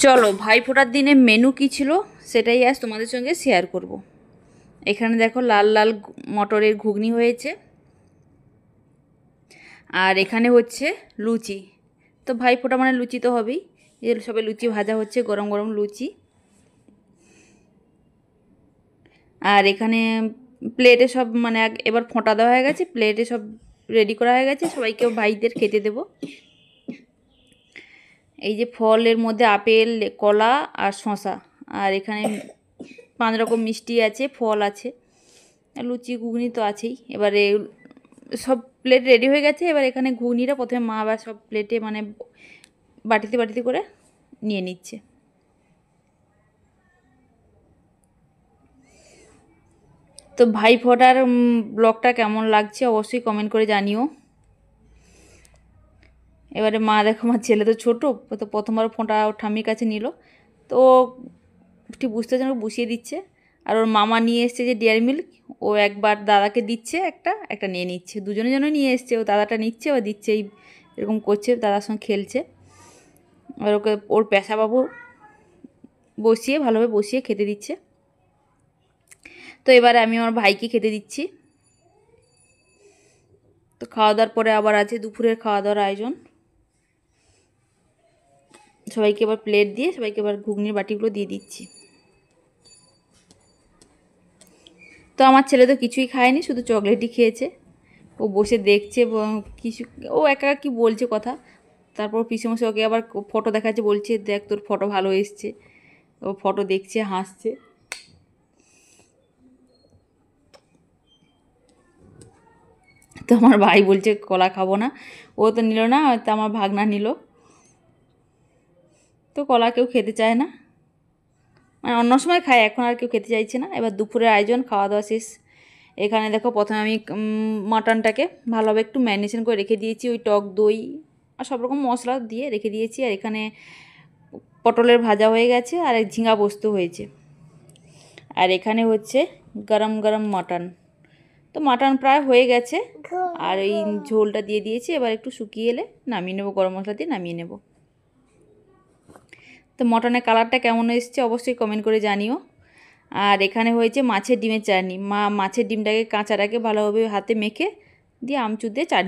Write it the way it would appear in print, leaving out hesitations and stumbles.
চলো ভাইফোঁটার দিনে মেনু কী ছিল সেটাই আজ তোমাদের সঙ্গে শেয়ার করব। এখানে দেখো লাল লাল মটরের ঘুগনি হয়েছে, আর এখানে হচ্ছে লুচি। তো ভাইফোঁটা মানে লুচি তো হবেই, এই সবে লুচি ভাজা হচ্ছে, গরম গরম লুচি। আর এখানে প্লেটে সব মানে এবার ফোঁটা দেওয়া হয়ে গেছে, প্লেটে সব রেডি করা হয়ে গেছে, সবাইকে ভাইদের খেতে দেব। এই যে ফলের মধ্যে আপেল, কলা আর শসা, আর এখানে 5 রকম মিষ্টি আছে, ফল আছে, লুচি ঘুগনি তো আছেই। এবারে সব প্লেট রেডি হয়ে গেছে। এবার এখানে ঘুগনিটা প্রথমে মা আবার সব প্লেটে মানে বাটিতে বাটিতে করে নিয়ে নিচ্ছে। তো ভাইফোঁটার ব্লগটা কেমন লাগছে অবশ্যই কমেন্ট করে জানিও। এবারে মা দেখো, আমার ছেলে তো ছোটো, তো প্রথমবার ফোঁটা ওর ঠাম্মির কাছে নিল, তো ঠিক বুঝতে যেন বসিয়ে দিচ্ছে। আর ওর মামা নিয়ে এসছে যে ডেয়ারি মিল্ক, ও একবার দাদাকে দিচ্ছে, একটা একটা নিয়ে নিচ্ছে, দুজনের জন্য নিয়ে এসছে, ও দাদাটা নিচ্ছে ও দিচ্ছে, এই এরকম করছে, দাদার সঙ্গে খেলছে। আর ওকে ওর পেশাবাবু বসিয়ে ভালোভাবে বসিয়ে খেতে দিচ্ছে। তো এবারে আমি আমার ভাইকে খেতে দিচ্ছি। তো খাওয়া দাওয়ার পরে আবার আছে দুপুরের খাওয়া দাওয়ার আয়োজন। সবাইকে এবার প্লেট দিয়ে সবাইকে এবার ঘুগনির বাটিগুলো দিয়ে দিচ্ছি। তো আমার ছেলে তো কিছুই খায়নি, শুধু চকলেটই খেয়েছে। ও বসে দেখছে কিছু, ও একা কি বলছে কথা। তারপর পিসেমশাই ওকে আবার ফটো দেখাচ্ছে, বলছে দেখ তোর ফটো ভালো এসছে। ও ফটো দেখছে, হাসছে। তো আমার ভাই বলছে কলা খাবো না, ও তো নিল না, তো আমার ভাগনা নিল। তো কলা কেউ খেতে চায় না, মানে অন্য সময় খায়, এখন আর কেউ খেতে চাইছে না। এবার দুপুরের আয়োজন, খাওয়া দাওয়া শেষ। এখানে দেখো প্রথমে আমি মাটনটাকে ভালোভাবে একটু ম্যারিনেশন করে রেখে দিয়েছি, ওই টক দই আর সব রকম মশলা দিয়ে রেখে দিয়েছি। আর এখানে পটলের ভাজা হয়ে গেছে, আর ঝিঙা পোস্ত হয়েছে। আর এখানে হচ্ছে গরম গরম মাটন। তো মাটন প্রায় হয়ে গেছে, আর এই ঝোলটা দিয়ে দিয়েছি। এবার একটু শুকিয়ে এলে নামিয়ে নেবো, গরম মশলা দিয়ে নামিয়ে নেব। তো মটনের কালারটা কেমন এসছে অবশ্যই কমেন্ট করে জানিও। আর এখানে হয়েছে মাছের ডিমের চাটনি। মা মাছের ডিমটাকে কাঁচাটাকে ভালোভাবে হাতে মেখে দিয়ে আমচুর দিয়ে চাটনি